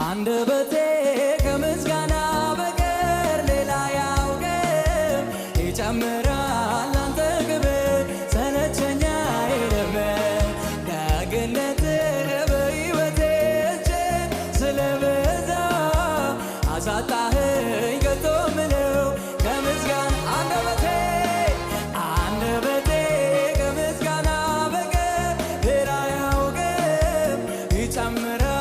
አንደበቴ ከምስጋና በቀር ሌላ ያውቅም ይጨምራል አንተ ክብር ሰለቸኝ አይልም ደግነትህ በሕይወቴ እጅግ ስለበዛ አሳጣኸኝ ከቶ ምለው ከምስጋና አንደበቴ ከምስጋና በቀር ሌላ ያውቅም ይጨምራል